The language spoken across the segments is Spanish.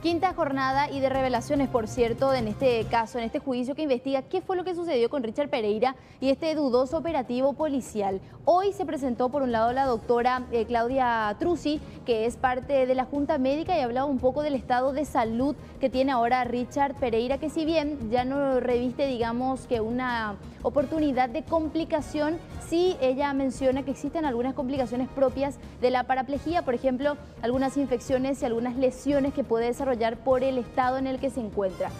Quinta jornada y de revelaciones, por cierto, en este caso, en este juicio que investiga qué fue lo que sucedió con Richard Pereira y este dudoso operativo policial. Hoy se presentó por un lado la doctora Claudia Truzzi, que es parte de la Junta Médica, y hablaba un poco del estado de salud que tiene ahora Richard Pereira, que si bien ya no reviste, digamos, que una oportunidad de complicación, sí ella menciona que existen algunas complicaciones propias de la paraplegia, por ejemplo, algunas infecciones y algunas lesiones que puede desarrollar por el estado en el que se encuentra.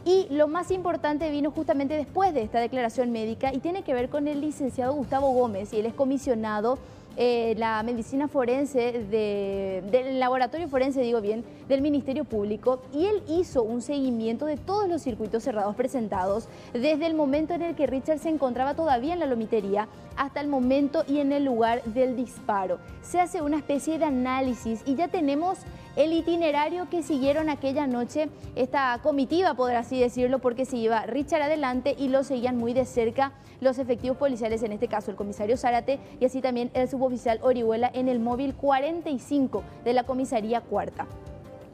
Y lo más importante vino justamente después de esta declaración médica y tiene que ver con el licenciado Gustavo Gómez, y él es comisionado la medicina forense del laboratorio forense, digo bien, del Ministerio Público, y él hizo un seguimiento de todos los circuitos cerrados presentados desde el momento en el que Richard se encontraba todavía en la lomitería hasta el momento y en el lugar del disparo. Se hace una especie de análisis y ya tenemos el itinerario que siguieron aquella noche esta comitiva, por así decirlo, porque se iba Richard adelante y lo seguían muy de cerca los efectivos policiales, en este caso el comisario Zárate y así también el suboficial Orihuela en el móvil 45 de la comisaría Cuarta.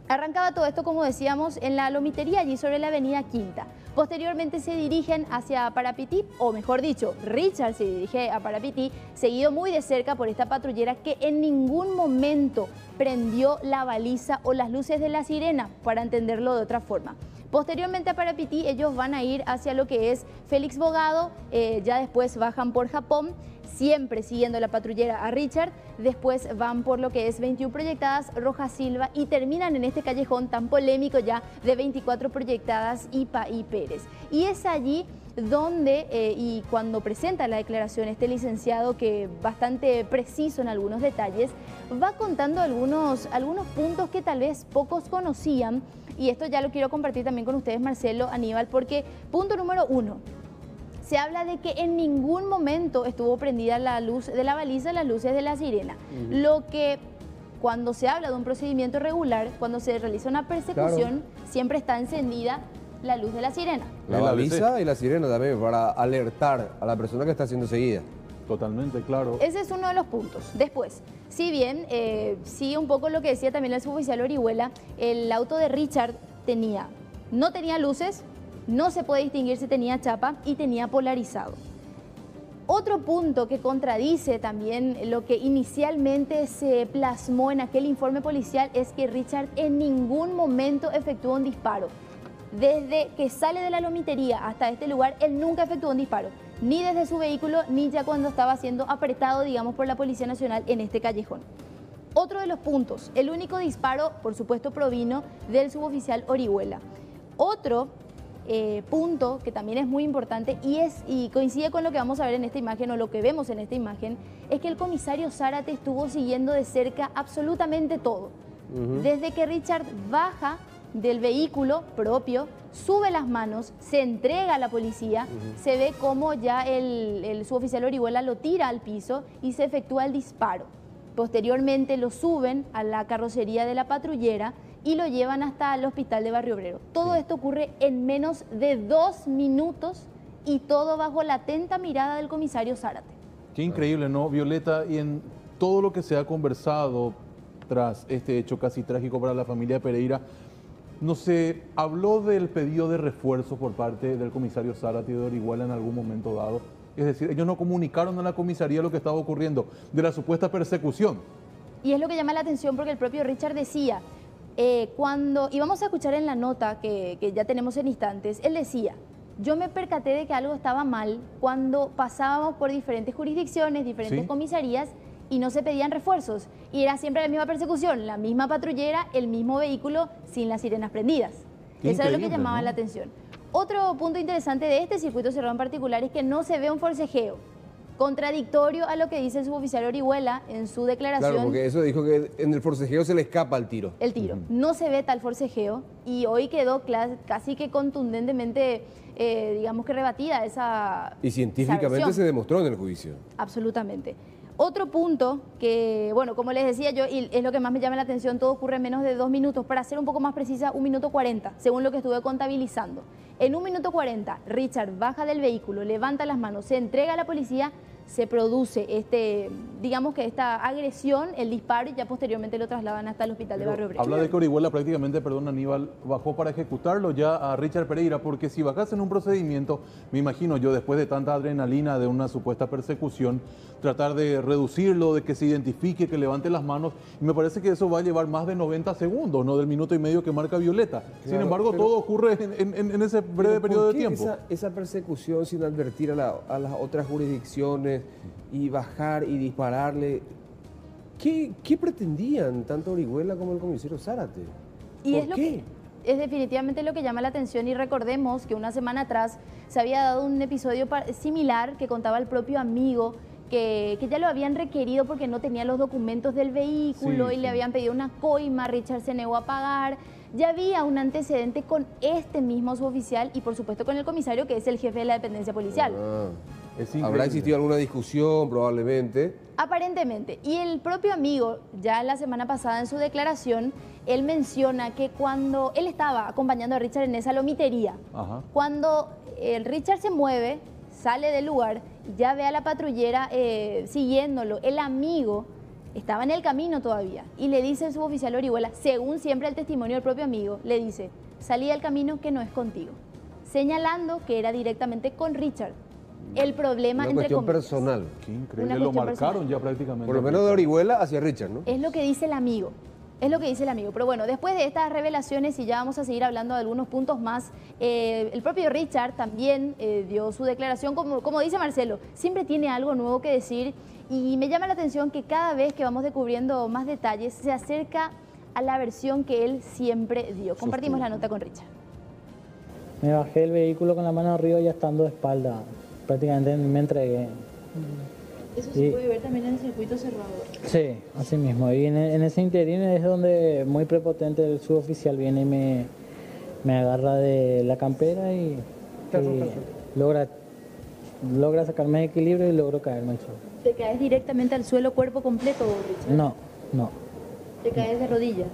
Arrancaba todo esto, como decíamos, en la lomitería, allí sobre la avenida Quinta. Posteriormente se dirigen hacia Parapití, o mejor dicho, Richard se dirige a Parapití, seguido muy de cerca por esta patrullera que en ningún momento prendió la baliza o las luces de la sirena, para entenderlo de otra forma. Posteriormente a Parapití ellos van a ir hacia lo que es Félix Bogado, ya después bajan por Japón, siempre siguiendo la patrullera a Richard, después van por lo que es 21 proyectadas, Rojas Silva, y terminan en este callejón tan polémico ya de 24 proyectadas, Ipa y Pérez. Y es allí donde, y cuando presenta la declaración este licenciado, que bastante preciso en algunos detalles, va contando algunos puntos que tal vez pocos conocían, y esto ya lo quiero compartir también con ustedes, Marcelo, Aníbal, porque punto número 1, se habla de que en ningún momento estuvo prendida la luz de la baliza, las luces de la sirena. Lo que cuando se habla de un procedimiento regular, cuando se realiza una persecución, siempre está encendida la luz de la sirena. La baliza y la sirena también, para alertar a la persona que está siendo seguida. Totalmente, claro. Ese es uno de los puntos. Después, si bien, sí, un poco lo que decía también el suboficial Orihuela, el auto de Richard no tenía luces, no se puede distinguir si tenía chapa y tenía polarizado. Otro punto que contradice también lo que inicialmente se plasmó en aquel informe policial es que Richard en ningún momento efectuó un disparo. Desde que sale de la lomitería hasta este lugar, él nunca efectuó un disparo, ni desde su vehículo, ni ya cuando estaba siendo apretado, digamos, por la Policía Nacional en este callejón. Otro de los puntos, el único disparo, por supuesto, provino del suboficial Orihuela. Otro punto que también es muy importante y coincide con lo que vamos a ver en esta imagen, o lo que vemos en esta imagen, es que el comisario Zárate estuvo siguiendo de cerca absolutamente todo. Desde que Richard baja del vehículo propio, sube las manos, se entrega a la policía, se ve cómo ya el suboficial Orihuela lo tira al piso y se efectúa el disparo. Posteriormente lo suben a la carrocería de la patrullera y lo llevan hasta el hospital de Barrio Obrero. Todo esto ocurre en menos de 2 minutos y todo bajo la atenta mirada del comisario Zárate. Qué increíble, ¿no, Violeta? Y en todo lo que se ha conversado tras este hecho casi trágico para la familia Pereira, no se habló del pedido de refuerzo por parte del comisario Zárate y de Orihuela en algún momento dado. Es decir, ellos no comunicaron a la comisaría lo que estaba ocurriendo, de la supuesta persecución. Y es lo que llama la atención, porque el propio Richard decía, y vamos a escuchar en la nota que ya tenemos en instantes, él decía: yo me percaté de que algo estaba mal cuando pasábamos por diferentes jurisdicciones, diferentes comisarías, y no se pedían refuerzos. Y era siempre la misma persecución, la misma patrullera, el mismo vehículo sin las sirenas prendidas. Eso es lo que llamaba la atención. Otro punto interesante de este circuito cerrado en particular es que no se ve un forcejeo, contradictorio a lo que dice el suboficial Orihuela en su declaración. Claro, porque eso dijo que en el forcejeo se le escapa el tiro. El tiro. No se ve tal forcejeo, y hoy quedó casi que contundentemente, digamos que rebatida esa Y científicamente se demostró en el juicio. Absolutamente. Otro punto que, bueno, como les decía yo, y es lo que más me llama la atención, todo ocurre en menos de 2 minutos. Para ser un poco más precisa, 1 minuto 40, según lo que estuve contabilizando. En 1 minuto 40, Richard baja del vehículo, levanta las manos, se entrega a la policía, se produce digamos que esta agresión, el disparo, y ya posteriormente lo trasladan hasta el hospital de Barrio Obrero. Habla de que Orihuela prácticamente, perdón Aníbal, bajó para ejecutarlo ya a Richard Pereira, porque si bajas en un procedimiento, me imagino yo, después de tanta adrenalina de una supuesta persecución, tratar de reducirlo, de que se identifique, que levante las manos, y me parece que eso va a llevar más de 90 segundos, no del minuto y medio que marca Violeta. Sin Claro, embargo, todo ocurre en ese breve periodo de tiempo. Esa persecución sin advertir a las otras jurisdicciones y bajar y dispararle? ¿Qué pretendían tanto Orihuela como el comisario Zárate? Y ¿Por es lo qué? que es definitivamente lo que llama la atención, y recordemos que una semana atrás se había dado un episodio similar que contaba el propio amigo que ya lo habían requerido porque no tenía los documentos del vehículo Sí, y sí. le habían pedido una coima, Richard se negó a pagar. Ya había un antecedente con este mismo suboficial y por supuesto con el comisario, que es el jefe de la dependencia policial. Ah, Es increíble. habrá existido alguna discusión probablemente. Aparentemente. Y el propio amigo, ya la semana pasada en su declaración, él menciona que cuando él estaba acompañando a Richard en esa lomitería, Ajá. cuando el Richard se mueve, sale del lugar, ya ve a la patrullera siguiéndolo, el amigo estaba en el camino todavía y le dice el suboficial Orihuela, según siempre el testimonio del propio amigo, le dice, salí del camino que no es contigo, señalando que era directamente con Richard. El problema, Una entre cuestión comillas, personal. Qué increíble, Una lo cuestión marcaron personal. ya prácticamente. Por lo menos de Orihuela hacia Richard, ¿no? es lo que dice el amigo. Es lo que dice el amigo. Pero bueno, después de estas revelaciones, y ya vamos a seguir hablando de algunos puntos más, el propio Richard también dio su declaración, como dice Marcelo, siempre tiene algo nuevo que decir, y me llama la atención que cada vez que vamos descubriendo más detalles, se acerca a la versión que él siempre dio. Compartimos la nota con Richard. Me bajé del vehículo con la mano arriba, ya estando de espalda. Prácticamente me entregué. Eso se puede ver también en el circuito cerrado. Sí, así mismo. Y en ese interín es donde muy prepotente el suboficial viene y me agarra de la campera y logra sacarme de equilibrio y logro caerme al suelo. ¿Te caes directamente al suelo cuerpo completo, Richard? No. ¿Te caes de rodillas?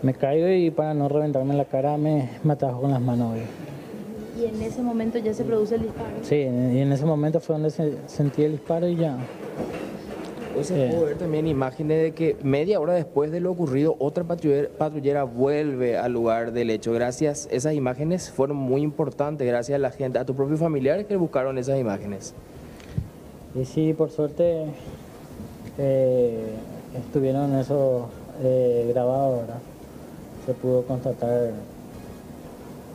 Me caigo y para no reventarme la cara me atajo con las manos. Obvio. Y en ese momento ya se produce el disparo. Sí, y en ese momento fue donde sentí el disparo y ya. Hoy se pudo ver también imágenes de que media hora después de lo ocurrido, otra patrullera vuelve al lugar del hecho. Gracias, esas imágenes fueron muy importantes, gracias a la gente, a tus propios familiares que buscaron esas imágenes. Y sí, por suerte estuvieron esos grabados, ¿verdad? Se pudo constatar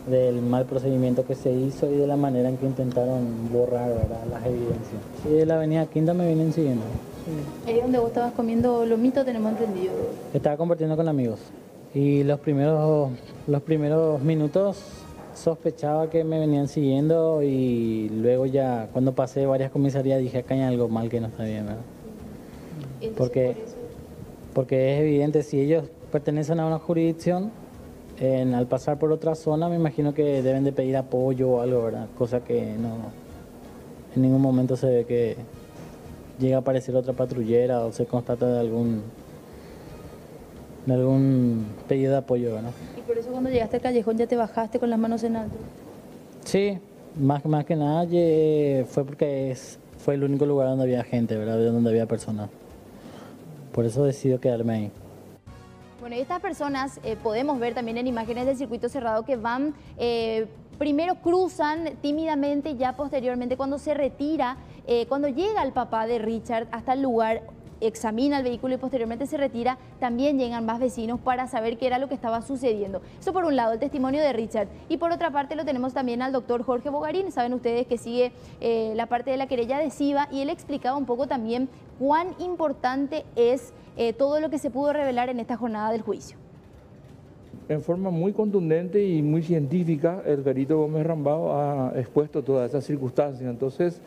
del mal procedimiento que se hizo y de la manera en que intentaron borrar, ¿verdad?, las evidencias. Sí, de la avenida Quinta me vienen siguiendo. Ahí donde vos estabas comiendo lomito, tenemos entendido. Estaba compartiendo con amigos y los primeros minutos sospechaba que me venían siguiendo y luego ya cuando pasé varias comisarías dije acá hay algo mal que no está bien, ¿verdad? Porque es evidente, si ellos pertenecen a una jurisdicción, al pasar por otra zona me imagino que deben de pedir apoyo o algo, ¿verdad? Cosa que no, en ningún momento se ve que llega a aparecer otra patrullera o se constata de algún pedido de apoyo, ¿verdad? Y por eso cuando llegaste al callejón ya te bajaste con las manos en alto. Sí, más que nada fue porque fue el único lugar donde había gente, ¿verdad? Donde había personas. Por eso decidí quedarme ahí. Bueno, y estas personas podemos ver también en imágenes del circuito cerrado que van, primero cruzan tímidamente y ya posteriormente cuando se retira, cuando llega el papá de Richard hasta el lugar, examina el vehículo y posteriormente se retira, también llegan más vecinos para saber qué era lo que estaba sucediendo. Eso por un lado, el testimonio de Richard. Y por otra parte lo tenemos también al doctor Jorge Bogarín, saben ustedes que sigue la parte de la querella adhesiva y él explicaba un poco también cuán importante es todo lo que se pudo revelar en esta jornada del juicio. En forma muy contundente y muy científica, el perito Gómez Rambao ha expuesto todas esas circunstancias. Entonces,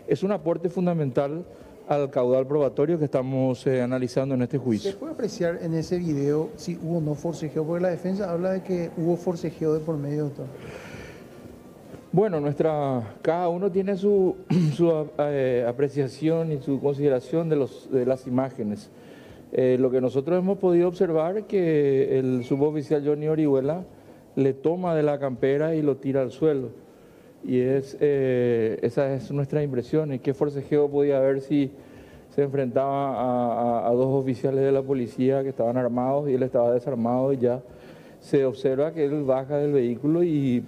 es un aporte fundamental al caudal probatorio que estamos analizando en este juicio. ¿Se puede apreciar en ese video si hubo o no forcejeo? Porque la defensa habla de que hubo forcejeo de por medio de todo. Bueno, cada uno tiene su apreciación y su consideración de las imágenes. Lo que nosotros hemos podido observar es que el suboficial Johnny Orihuela le toma de la campera y lo tira al suelo. Y esa es nuestra impresión. ¿Y qué forcejeo podía haber si se enfrentaba a dos oficiales de la policía que estaban armados y él estaba desarmado? Y ya se observa que él baja del vehículo y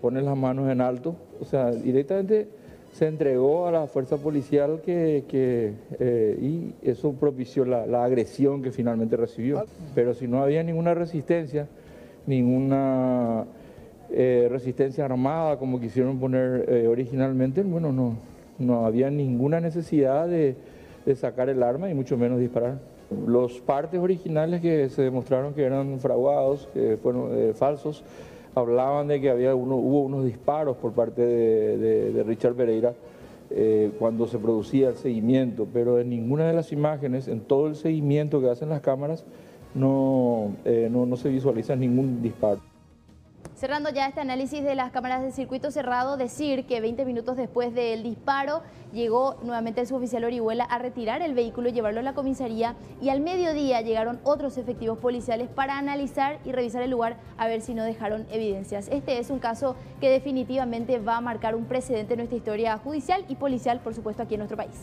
pone las manos en alto. O sea, directamente se entregó a la fuerza policial y eso propició la agresión que finalmente recibió. Pero si no había ninguna resistencia, ninguna resistencia armada como quisieron poner originalmente, bueno, no había ninguna necesidad de sacar el arma y mucho menos disparar. Los partes originales que se demostraron que eran fraguados, que fueron falsos, hablaban de que hubo unos disparos por parte de Richard Pereira cuando se producía el seguimiento, pero en ninguna de las imágenes, en todo el seguimiento que hacen las cámaras, no se visualiza ningún disparo. Cerrando ya este análisis de las cámaras de circuito cerrado, decir que 20 minutos después del disparo llegó nuevamente el suboficial Orihuela a retirar el vehículo y llevarlo a la comisaría, y al mediodía llegaron otros efectivos policiales para analizar y revisar el lugar a ver si no dejaron evidencias. Este es un caso que definitivamente va a marcar un precedente en nuestra historia judicial y policial, por supuesto, aquí en nuestro país.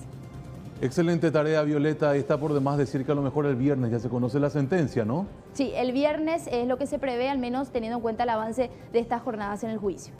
Excelente tarea, Violeta. Está por demás decir que a lo mejor el viernes ya se conoce la sentencia, ¿no? Sí, el viernes es lo que se prevé, al menos teniendo en cuenta el avance de estas jornadas en el juicio.